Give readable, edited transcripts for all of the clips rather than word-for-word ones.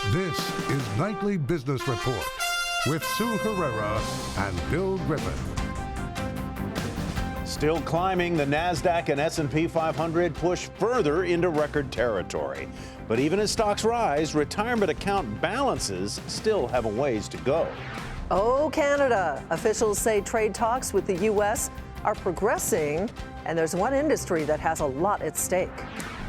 This is Nightly Business Report with Sue Herrera and Bill Griffin. Still climbing, the Nasdaq and S&P 500 push further into record territory. But even as stocks rise, retirement account balances still have a ways to go. Oh, Canada. Officials say trade talks with the U.S. are progressing, and there's one industry that has a lot at stake.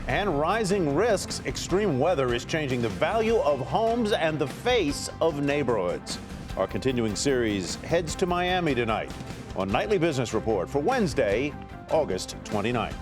And rising risks, extreme weather is changing the value of homes and the face of neighborhoods. Our continuing series heads to Miami tonight on Nightly Business Report for Wednesday, August 29th.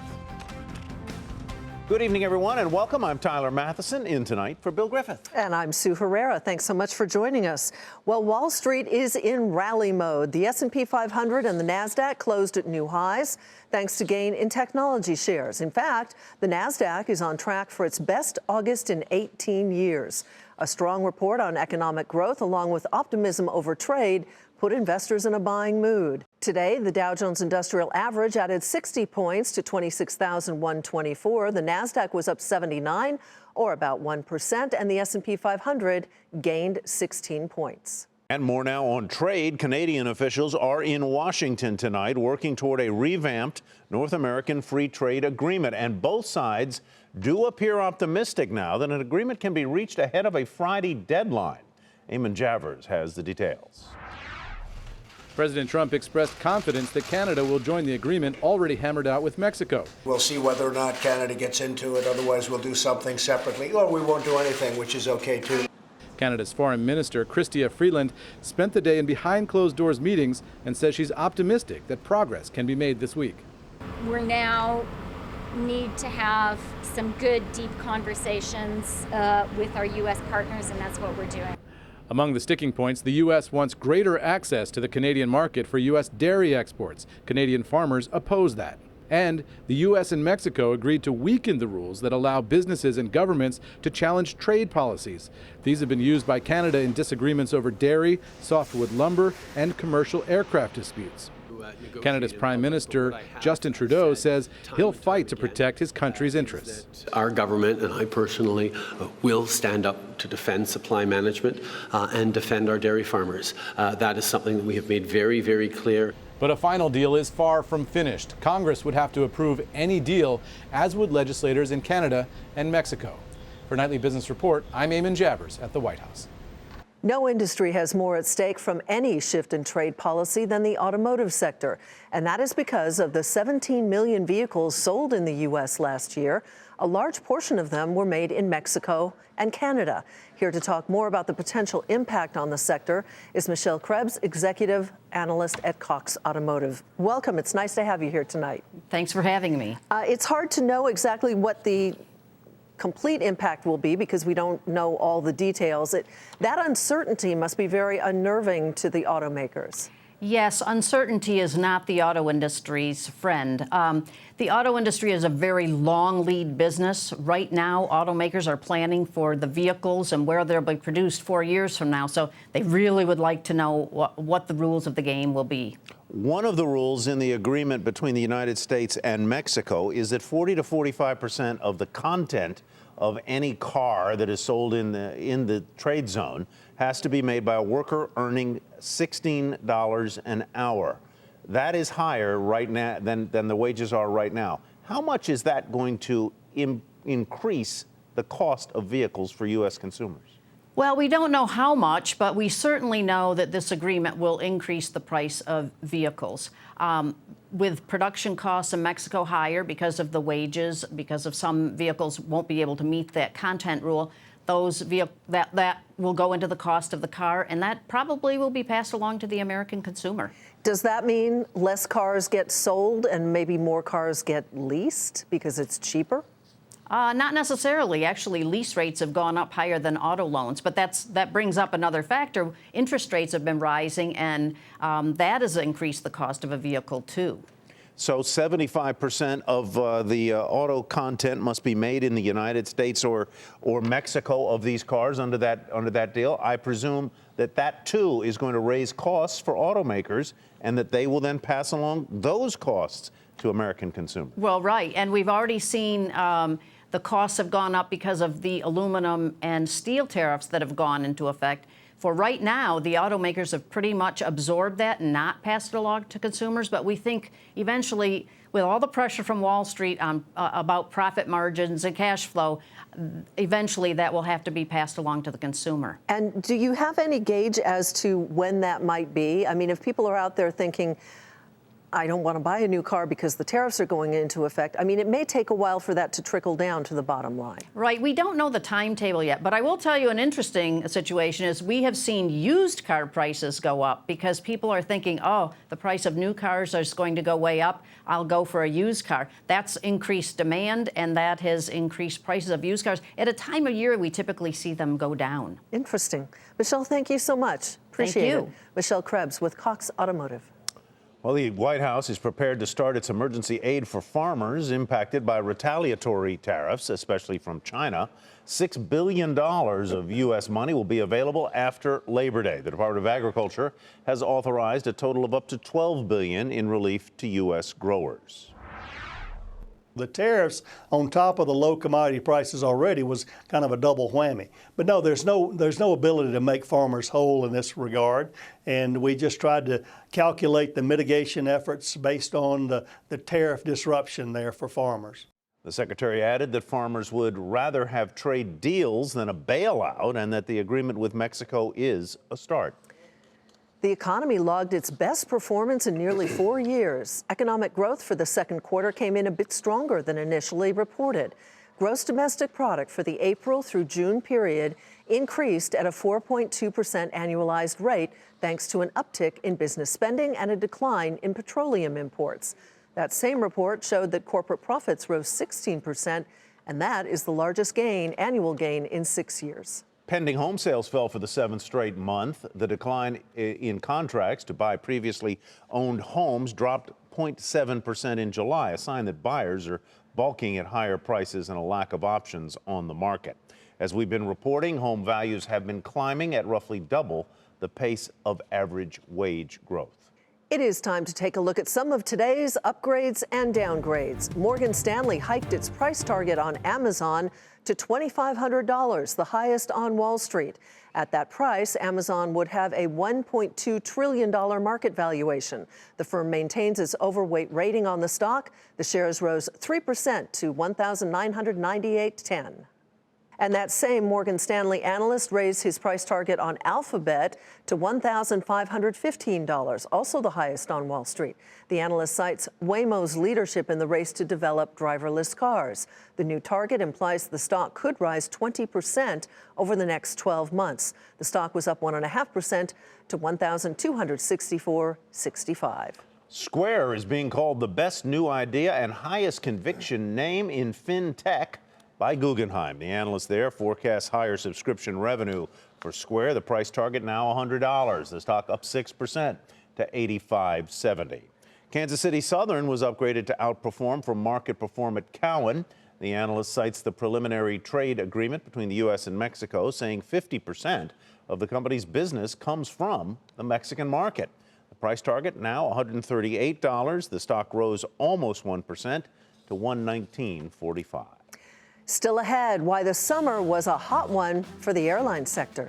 Good evening, everyone, and welcome. I'm Tyler Matheson, in tonight for Bill Griffith. And I'm Sue Herrera. Thanks so much for joining us. Well, Wall Street is in rally mode. The S&P 500 and the Nasdaq closed at new highs, thanks to gain in technology shares. In fact, the Nasdaq is on track for its best August in 18 years. A strong report on economic growth, along with optimism over trade, put investors in a buying mood. Today, the Dow Jones Industrial Average added 60 points to 26,124. The Nasdaq was up 79, or about 1%, and the S&P 500 gained 16 points. And more now on trade. Canadian officials are in Washington tonight working toward a revamped North American Free Trade Agreement. And both sides do appear optimistic now that an agreement can be reached ahead of a Friday deadline. Eamon Javers has the details. President Trump expressed confidence that Canada will join the agreement already hammered out with Mexico. We'll see whether or not Canada gets into it. Otherwise, we'll do something separately, or we won't do anything, which is okay, too. Canada's Foreign Minister, Chrystia Freeland, spent the day in behind-closed-doors meetings and says she's optimistic that progress can be made this week. We now need to have some good, deep conversations with our U.S. partners, and that's what we're doing. Among the sticking points, the U.S. wants greater access to the Canadian market for U.S. dairy exports. Canadian farmers oppose that. And the U.S. and Mexico agreed to weaken the rules that allow businesses and governments to challenge trade policies. These have been used by Canada in disagreements over dairy, softwood lumber, and commercial aircraft disputes. Canada's Prime Minister, Justin Trudeau, says he'll fight to protect his country's interests. Our government and I personally will stand up to defend supply management and defend our dairy farmers. That is something that we have made very, very clear. But a final deal is far from finished. Congress would have to approve any deal, as would legislators in Canada and Mexico. For Nightly Business Report, I'm Eamon Javers at the White House. No industry has more at stake from any shift in trade policy than the automotive sector. And that is because of the 17 million vehicles sold in the U.S. last year. A large portion of them were made in Mexico and Canada. Here to talk more about the potential impact on the sector is Michelle Krebs, executive analyst at Cox Automotive. Welcome. It's nice to have you here tonight. Thanks for having me. It's hard to know exactly what the complete impact will be because we don't know all the details. That uncertainty must be very unnerving to the automakers. Yes, uncertainty is not the auto industry's friend. The auto industry is a very long lead business. Right now, automakers are planning for the vehicles and where they'll be produced 4 years from now. So they really would like to know what the rules of the game will be. One of the rules in the agreement between the United States and Mexico is that 40 to 45% of the content of any car that is sold in the trade zone has to be made by a worker earning $16 an hour. That is higher right now than the wages are right now. How much is that going to increase the cost of vehicles for U.S. consumers? Well, we don't know how much, but we certainly know that this agreement will increase the price of vehicles. With production costs in Mexico higher because of the wages, because of some vehicles won't be able to meet that content rule, that will go into the cost of the car, and that probably will be passed along to the American consumer. Does that mean less cars get sold and maybe more cars get leased because it's cheaper? Not necessarily. Actually, lease rates have gone up higher than auto loans, but that brings up another factor. Interest rates have been rising, and that has increased the cost of a vehicle, too. So 75% of the auto content must be made in the United States or Mexico of these cars under that deal. I presume that too is going to raise costs for automakers, and that they will then pass along those costs to American consumers. Well, right, and we've already seen The costs have gone up because of the aluminum and steel tariffs that have gone into effect. For right now, the automakers have pretty much absorbed that and not passed it along to consumers. But we think eventually, with all the pressure from Wall Street on about profit margins and cash flow, eventually that will have to be passed along to the consumer. And do you have any gauge as to when that might be? I mean, if people are out there thinking, I don't want to buy a new car because the tariffs are going into effect. I mean, it may take a while for that to trickle down to the bottom line. Right. We don't know the timetable yet, but I will tell you an interesting situation is we have seen used car prices go up because people are thinking, oh, the price of new cars is going to go way up. I'll go for a used car. That's increased demand, and that has increased prices of used cars. At a time of year, we typically see them go down. Interesting. Michelle, thank you so much. Appreciate it. Thank you. Michelle Krebs with Cox Automotive. Well, the White House is prepared to start its emergency aid for farmers impacted by retaliatory tariffs, especially from China. $6 billion of U.S. money will be available after Labor Day. The Department of Agriculture has authorized a total of up to $12 billion in relief to U.S. growers. The tariffs on top of the low commodity prices already was kind of a double whammy. But no, there's no ability to make farmers whole in this regard. And we just tried to calculate the mitigation efforts based on the tariff disruption there for farmers. The secretary added that farmers would rather have trade deals than a bailout, and that the agreement with Mexico is a start. The economy logged its best performance in nearly 4 years. Economic growth for the second quarter came in a bit stronger than initially reported. Gross domestic product for the April through June period increased at a 4.2% annualized rate, thanks to an uptick in business spending and a decline in petroleum imports. That same report showed that corporate profits rose 16%, and that is the largest annual gain in 6 years. Pending home sales fell for the 7th straight month. The decline in contracts to buy previously owned homes dropped 0.7% in July, a sign that buyers are balking at higher prices and a lack of options on the market. As we've been reporting, home values have been climbing at roughly double the pace of average wage growth. It is time to take a look at some of today's upgrades and downgrades. Morgan Stanley hiked its price target on Amazon to $2,500, the highest on Wall Street. At that price, Amazon would have a $1.2 trillion market valuation. The firm maintains its overweight rating on the stock. The shares rose 3% to $1,998.10. And that same Morgan Stanley analyst raised his price target on Alphabet to $1,515, also the highest on Wall Street. The analyst cites Waymo's leadership in the race to develop driverless cars. The new target implies the stock could rise 20% over the next 12 months. The stock was up 1.5% to $1,264.65. Square is being called the best new idea and highest conviction name in fintech by Guggenheim. The analyst there forecasts higher subscription revenue for Square. The price target now $100. The stock up 6% to $85.70. Kansas City Southern was upgraded to outperform from market perform at Cowen. The analyst cites the preliminary trade agreement between the U.S. and Mexico, saying 50% of the company's business comes from the Mexican market. The price target now $138. The stock rose almost 1% to $119.45. Still ahead, why the summer was a hot one for the airline sector.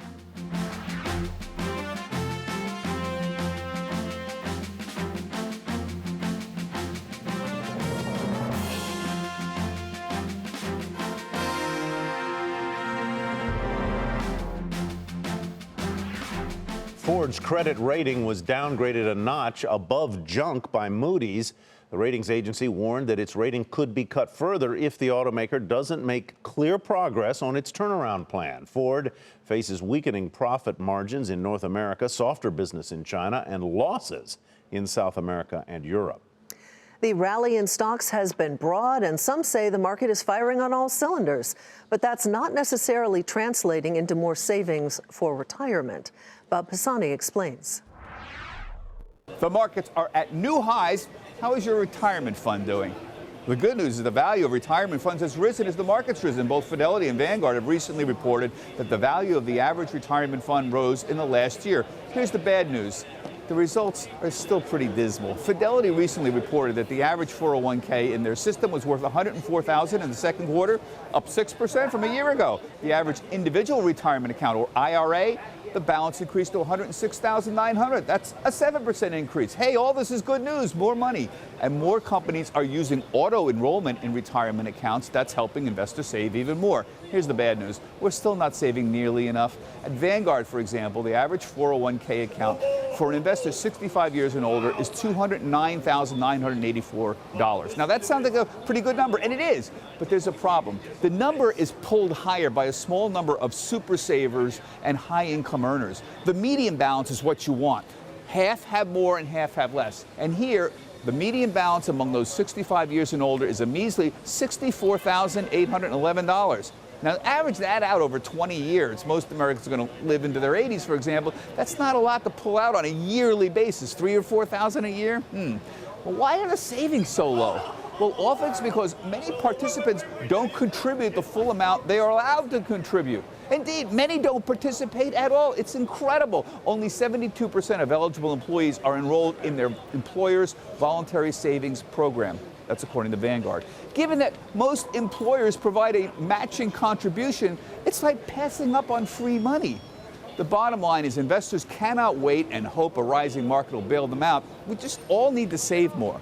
Ford's credit rating was downgraded a notch above junk by Moody's. The ratings agency warned that its rating could be cut further if the automaker doesn't make clear progress on its turnaround plan. Ford faces weakening profit margins in North America, softer business in China, and losses in South America and Europe. The rally in stocks has been broad, and some say the market is firing on all cylinders. But that's not necessarily translating into more savings for retirement. Bob Pisani explains. The markets are at new highs. How is your retirement fund doing? The good news is the value of retirement funds has risen as the market's risen. Both Fidelity and Vanguard have recently reported that the value of the average retirement fund rose in the last year. Here's the bad news. the results are still pretty dismal. Fidelity recently reported that the average 401k in their system was worth $104,000 in the second quarter, up 6% from a year ago. The average individual retirement account, or IRA, the balance increased to $106,900. That's a 7% increase. Hey, all this is good news, more money. And more companies are using auto enrollment in retirement accounts. That's helping investors save even more. Here's the bad news. We're still not saving nearly enough. At Vanguard, for example, the average 401k account for an investor 65 years and older is $209,984. Now, that sounds like a pretty good number, and it is, but there's a problem. The number is pulled higher by a small number of super savers and high-income earners. The median balance is what you want. Half have more and half have less. And here, the median balance among those 65 years and older is a measly $64,811. Now, average that out over 20 years. Most Americans are going to live into their 80s, for example. That's not a lot to pull out on a yearly basis. $3,000 or $4,000 a year? Well, why are the savings so low? Well, often it's because many participants don't contribute the full amount they are allowed to contribute. Indeed, many don't participate at all. It's incredible. Only 72% of eligible employees are enrolled in their employer's voluntary savings program. That's according to Vanguard. Given that most employers provide a matching contribution, it's like passing up on free money. The bottom line is investors cannot wait and hope a rising market will bail them out. We just all need to save more.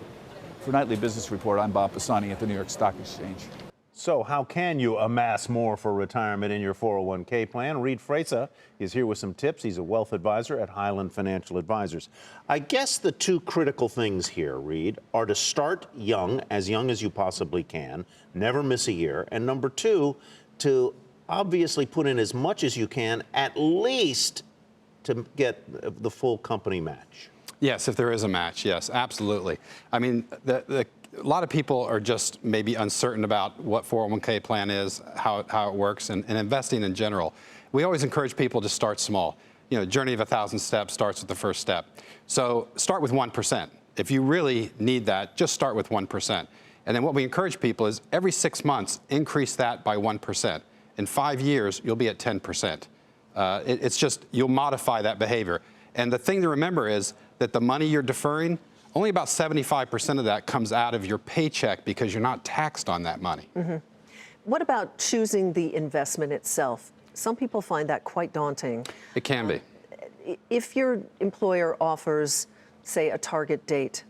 For Nightly Business Report, I'm Bob Pisani at the New York Stock Exchange. So how can you amass more for retirement in your 401k plan? Reed Fresa is here with some tips. He's a wealth advisor at Highland Financial Advisors. I guess the two critical things here, Reed, are to start young as you possibly can, never miss a year, and number two, to obviously put in as much as you can, at least to get the full company match. Yes, if there is a match, yes, absolutely. I mean, a lot of people are just maybe uncertain about what 401k plan is, how it works, and investing in general. We always encourage people to start small. You know, journey of 1,000 steps starts with the first step. So start with 1%. If you really need that, just start with 1%. And then what we encourage people is every 6 months, increase that by 1%. In 5 years, you'll be at 10%. It's just, you'll modify that behavior. And the thing to remember is that the money you're deferring, only about 75% of that comes out of your paycheck because you're not taxed on that money. Mm-hmm. What about choosing the investment itself? Some people find that quite daunting. It can be. If your employer offers, say, a target date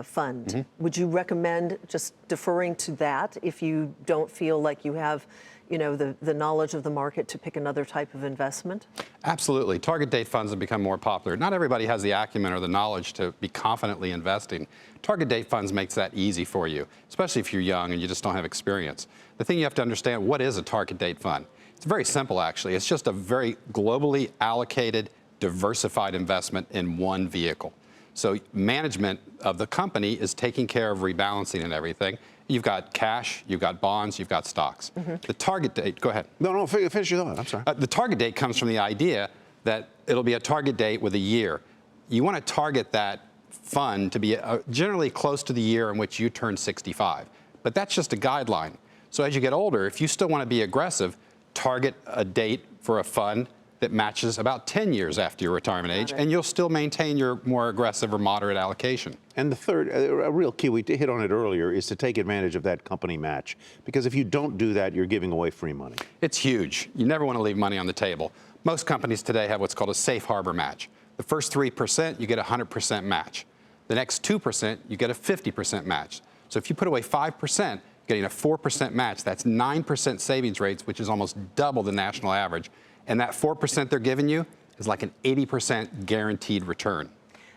fund, would you recommend just deferring to that if you don't feel like you have, you know, the knowledge of the market to pick another type of investment? Absolutely. Target date funds have become more popular. Not everybody has the acumen or the knowledge to be confidently investing. Target date funds makes that easy for you, especially if you're young and you just don't have experience. The thing you have to understand, what is a target date fund? It's very simple, actually. It's just a very globally allocated, diversified investment in one vehicle. So management of the company is taking care of rebalancing and everything. You've got cash, you've got bonds, you've got stocks. The target date, go ahead. No, finish your thought, I'm sorry. The target date comes from the idea that it'll be a target date with a year. You want to target that fund to be generally close to the year in which you turn 65. But that's just a guideline. So as you get older, if you still want to be aggressive, target a date for a fund that matches about 10 years after your retirement age, and you'll still maintain your more aggressive or moderate allocation. And the third, a real key, we hit on it earlier, is to take advantage of that company match. Because if you don't do that, you're giving away free money. It's huge. You never want to leave money on the table. Most companies today have what's called a safe harbor match. The first 3%, you get a 100% match. The next 2%, you get a 50% match. So if you put away 5%, getting a 4% match, that's 9% savings rates, which is almost double the national average. And that 4% they're giving you is like an 80% guaranteed return.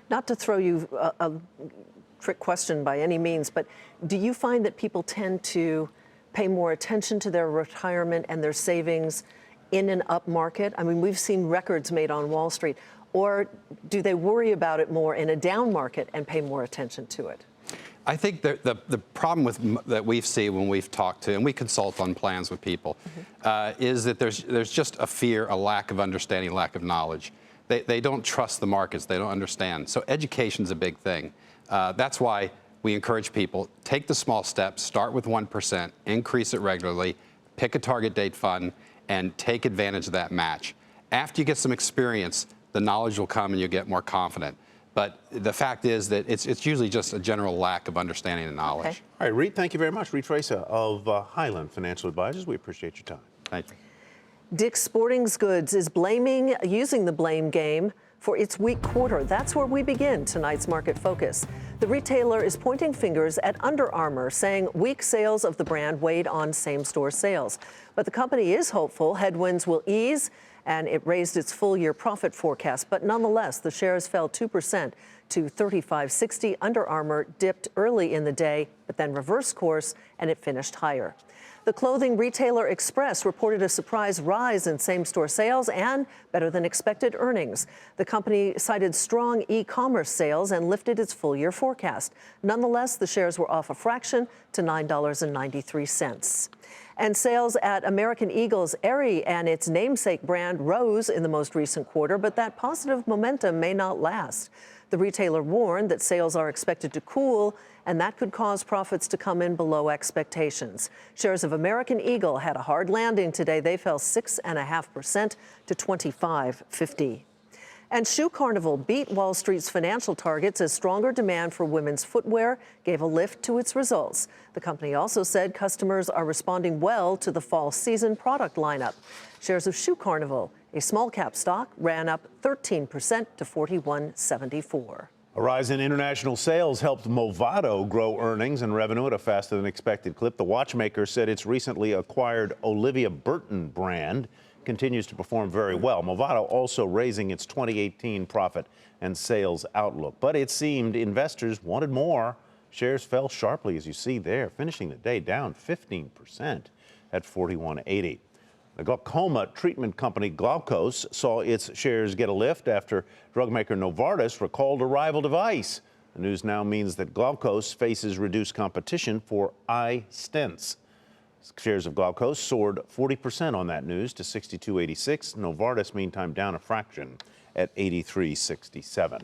Not to throw you a trick question by any means, but do you find that people tend to pay more attention to their retirement and their savings in an up market? I mean, we've seen records made on Wall Street. Or do they worry about it more in a down market and pay more attention to it? I think the problem that we see when we've talked to, and we consult on plans with people, is that there's just a fear, a lack of understanding, lack of knowledge. They don't trust the markets. They don't understand. So education's a big thing. That's why we encourage people, take the small steps, start with 1%, increase it regularly, pick a target date fund, and take advantage of that match. After you get some experience, the knowledge will come and you'll get more confident. But the fact is that it's usually just a general lack of understanding and knowledge. Okay. All right, Reed, thank you very much. Reed Tracer of Highland Financial Advisors. We appreciate your time. Thank you. Dick's Sporting Goods is using the blame game for its weak quarter. That's where we begin tonight's market focus. The retailer is pointing fingers at Under Armour, saying weak sales of the brand weighed on same-store sales. But the company is hopeful headwinds will ease, and it raised its full-year profit forecast. But nonetheless, the shares fell 2% to $35.60. Under Armour dipped early in the day, but then reversed course, and it finished higher. The clothing retailer Express reported a surprise rise in same-store sales and better than expected earnings. The company cited strong e-commerce sales and lifted its full-year forecast. Nonetheless, the shares were off a fraction to $9.93. And sales at American Eagle's Aerie and its namesake brand rose in the most recent quarter, but that positive momentum may not last. The retailer warned that sales are expected to cool, and that could cause profits to come in below expectations. Shares of American Eagle had a hard landing today. They fell 6.5% to $25.50. And Shoe Carnival beat Wall Street's financial targets as stronger demand for women's footwear gave a lift to its results. The company also said customers are responding well to the fall season product lineup. Shares of Shoe Carnival, a small-cap stock, ran up 13% to $41.74. A rise in international sales helped Movado grow earnings and revenue at a faster than expected clip. The watchmaker said its recently acquired Olivia Burton brand continues to perform very well. Movado also raising its 2018 profit and sales outlook. But it seemed investors wanted more. Shares fell sharply, as you see there, finishing the day down 15% at $41.80. The glaucoma treatment company Glaukos saw its shares get a lift after drug maker Novartis recalled a rival device. The news now means that Glaukos faces reduced competition for eye stents. Shares of Glaukos soared 40% on that news to $62.86. Novartis, meantime, down a fraction at $83.67.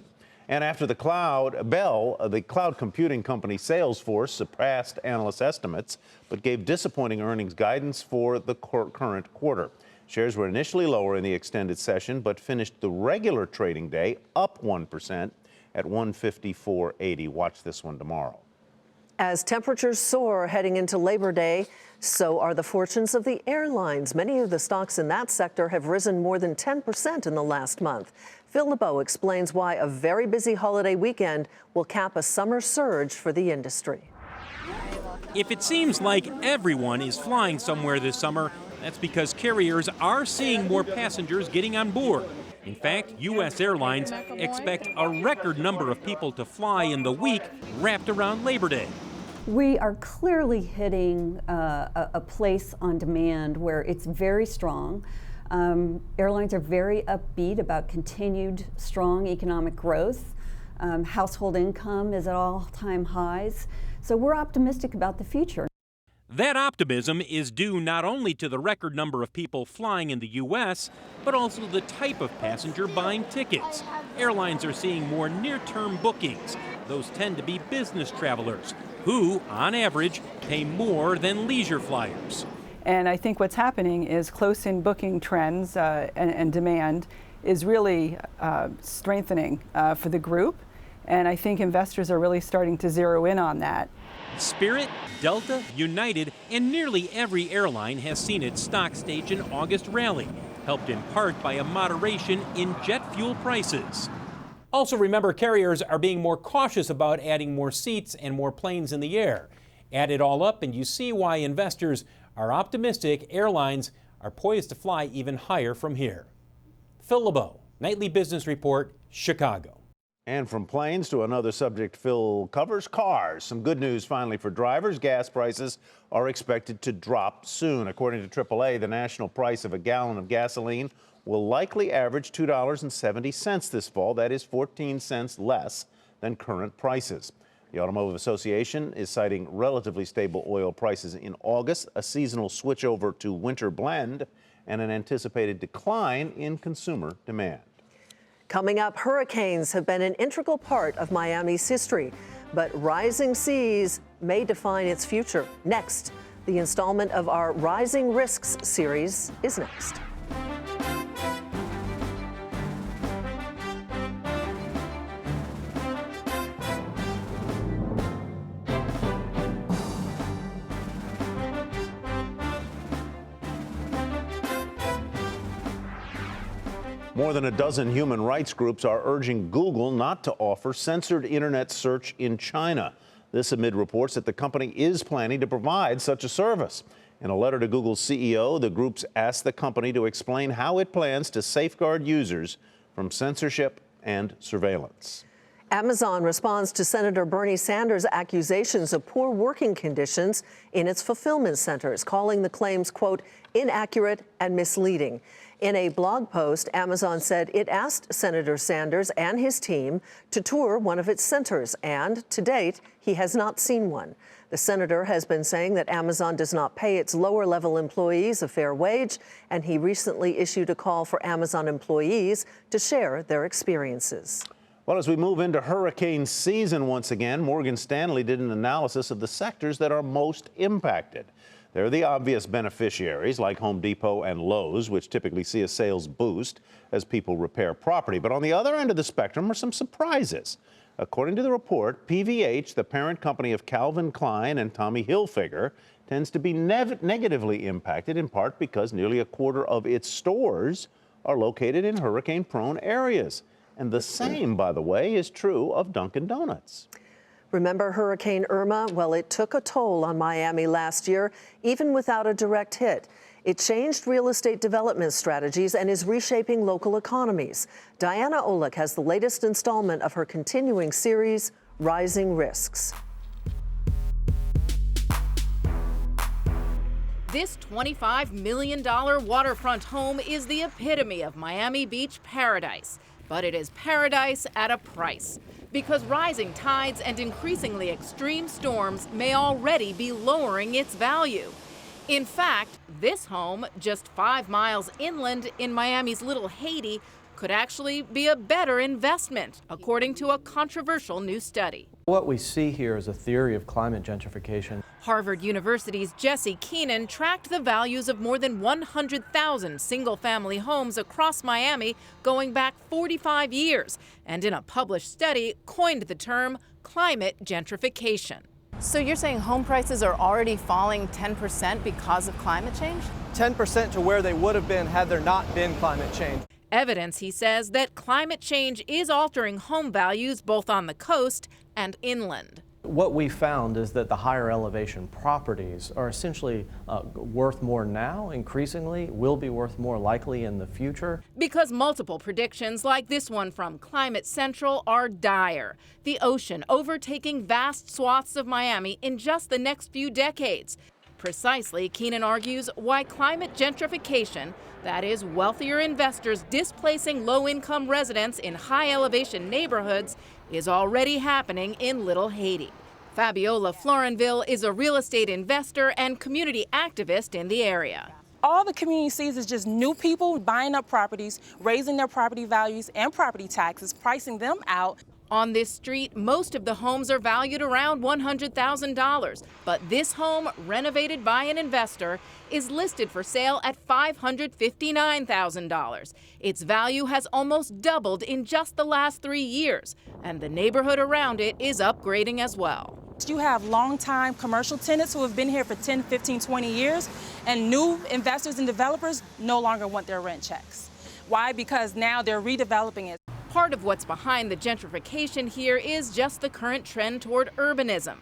And after the cloud, the cloud computing company Salesforce surpassed analyst estimates, but gave disappointing earnings guidance for the current quarter. Shares were initially lower in the extended session, but finished the regular trading day up 1% at $154.80. Watch this one tomorrow. As temperatures soar heading into Labor Day, so are the fortunes of the airlines. Many of the stocks in that sector have risen more than 10% in the last month. Phil LeBeau explains why a very busy holiday weekend will cap a summer surge for the industry. If it seems like everyone is flying somewhere this summer, that's because carriers are seeing more passengers getting on board. In fact, U.S. airlines expect a record number of people to fly in the week wrapped around Labor Day. We are clearly hitting a place on demand where it's very strong. Airlines are very upbeat about continued strong economic growth. Household income is at all-time highs. So we're optimistic about the future. That optimism is due not only to the record number of people flying in the U.S., but also the type of passenger buying tickets. Airlines are seeing more near-term bookings. Those tend to be business travelers who, on average, pay more than leisure flyers. And I think what's happening is close-in booking trends and demand is really strengthening for the group. And I think investors are really starting to zero in on that. Spirit, Delta, United, and nearly every airline has seen its stock stage an August rally, helped in part by a moderation in jet fuel prices. Also remember, carriers are being more cautious about adding more seats and more planes in the air. Add it all up and you see why investors are optimistic airlines are poised to fly even higher from here. Phil LeBeau, Nightly Business Report, Chicago. And from planes to another subject Phil covers, cars. Some good news finally for drivers. Gas prices are expected to drop soon. According to AAA, the national price of a gallon of gasoline will likely average $2.70 this fall. That is 14 cents less than current prices. The Automotive Association is citing relatively stable oil prices in August, a seasonal switchover to winter blend, and an anticipated decline in consumer demand. Coming up, hurricanes have been an integral part of Miami's history, but rising seas may define its future. Next, the installment of our Rising Risks series is next. More than a dozen human rights groups are urging Google not to offer censored internet search in China. This amid reports that the company is planning to provide such a service. In a letter to Google's CEO, the groups asked the company to explain how it plans to safeguard users from censorship and surveillance. Amazon responds to Senator Bernie Sanders' accusations of poor working conditions in its fulfillment centers, calling the claims, quote, inaccurate and misleading. In a blog post, Amazon said it asked Senator Sanders and his team to tour one of its centers, and to date, he has not seen one. The senator has been saying that Amazon does not pay its lower-level employees a fair wage, and he recently issued a call for Amazon employees to share their experiences. Well, as we move into hurricane season once again, Morgan Stanley did an analysis of the sectors that are most impacted. They're the obvious beneficiaries like Home Depot and Lowe's, which typically see a sales boost as people repair property. But on the other end of the spectrum are some surprises. According to the report, PVH, the parent company of Calvin Klein and Tommy Hilfiger, tends to be negatively impacted in part because nearly a quarter of its stores are located in hurricane-prone areas. And the same, by the way, is true of Dunkin' Donuts. Remember Hurricane Irma? Well, it took a toll on Miami last year, even without a direct hit. It changed real estate development strategies and is reshaping local economies. Diana Olick has the latest installment of her continuing series, Rising Risks. This $25 million waterfront home is the epitome of Miami Beach paradise. But it is paradise at a price, because rising tides and increasingly extreme storms may already be lowering its value. In fact, this home, just 5 miles inland in Miami's Little Haiti, could actually be a better investment, according to a controversial new study. What we see here is a theory of climate gentrification. Harvard University's Jesse Keenan tracked the values of more than 100,000 single-family homes across Miami going back 45 years, and in a published study coined the term climate gentrification. So you're saying home prices are already falling 10% because of climate change? 10% to where they would have been had there not been climate change. Evidence, he says, that climate change is altering home values both on the coast and inland. What we found is that the higher elevation properties are essentially worth more now, increasingly, will be worth more likely in the future. Because multiple predictions like this one from Climate Central are dire. The ocean overtaking vast swaths of Miami in just the next few decades. Precisely, Keenan argues, why climate gentrification, that is, wealthier investors displacing low-income residents in high-elevation neighborhoods, is already happening in Little Haiti. Fabiola Florenville is a real estate investor and community activist in the area. All the community sees is just new people buying up properties, raising their property values and property taxes, pricing them out. On this street, most of the homes are valued around $100,000, but this home, renovated by an investor, is listed for sale at $559,000. Its value has almost doubled in just the last 3 years, and the neighborhood around it is upgrading as well. You have long-time commercial tenants who have been here for 10, 15, 20 years, and new investors and developers no longer want their rent checks. Why? Because now they're redeveloping it. Part of what's behind the gentrification here is just the current trend toward urbanism.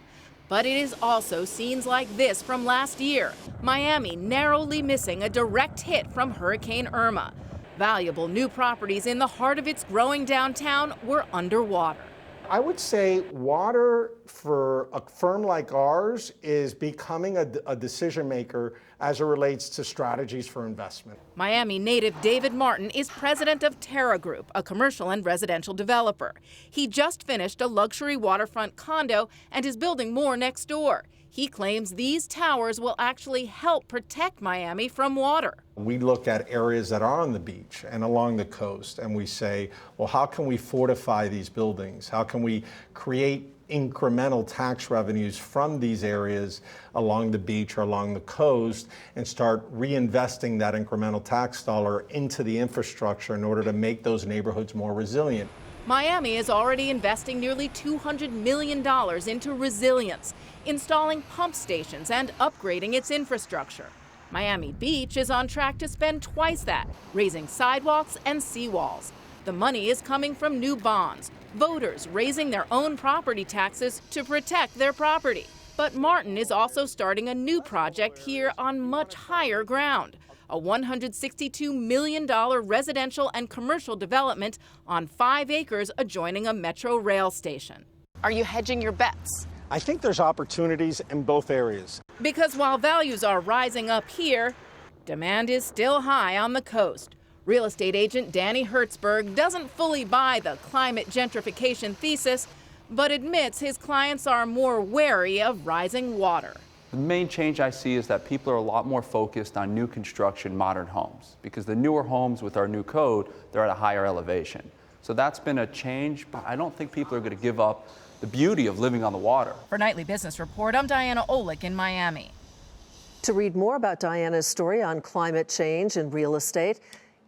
But it is also scenes like this from last year. Miami narrowly missing a direct hit from Hurricane Irma. Valuable new properties in the heart of its growing downtown were underwater. I would say water for a firm like ours is becoming a decision maker as it relates to strategies for investment. Miami native David Martin is president of Terra Group, a commercial and residential developer. He just finished a luxury waterfront condo and is building more next door. He claims these towers will actually help protect Miami from water. We look at areas that are on the beach and along the coast, and we say, well, how can we fortify these buildings? How can we create incremental tax revenues from these areas along the beach or along the coast and start reinvesting that incremental tax dollar into the infrastructure in order to make those neighborhoods more resilient? Miami is already investing nearly $200 million into resilience, installing pump stations and upgrading its infrastructure. Miami Beach is on track to spend twice that, raising sidewalks and seawalls. The money is coming from new bonds, voters raising their own property taxes to protect their property. But Martin is also starting a new project here on much higher ground, a $162 million residential and commercial development on 5 acres adjoining a metro rail station. Are you hedging your bets? I think there's opportunities in both areas. Because while values are rising up here, demand is still high on the coast. Real estate agent Danny Hertzberg doesn't fully buy the climate gentrification thesis, but admits his clients are more wary of rising water. The main change I see is that people are a lot more focused on new construction, modern homes, because the newer homes with our new code, they're at a higher elevation. So that's been a change, but I don't think people are going to give up the beauty of living on the water. For Nightly Business Report, I'm Diana Olick in Miami. To read more about Diana's story on climate change and real estate,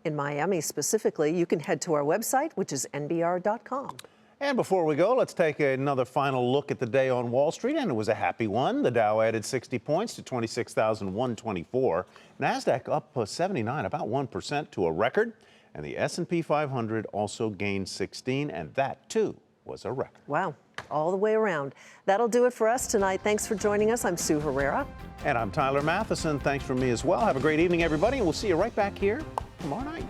in Miami specifically, you can head to our website, which is nbr.com. And before we go, let's take another final look at the day on Wall Street, and it was a happy one. The Dow added 60 points to 26,124. Nasdaq up 79, about 1% to a record. And the S&P 500 also gained 16, and that, too, was a record. Wow, all the way around. That'll do it for us tonight. Thanks for joining us. I'm Sue Herrera. And I'm Tyler Matheson. Thanks from me as well. Have a great evening, everybody, and we'll see you right back here tomorrow night.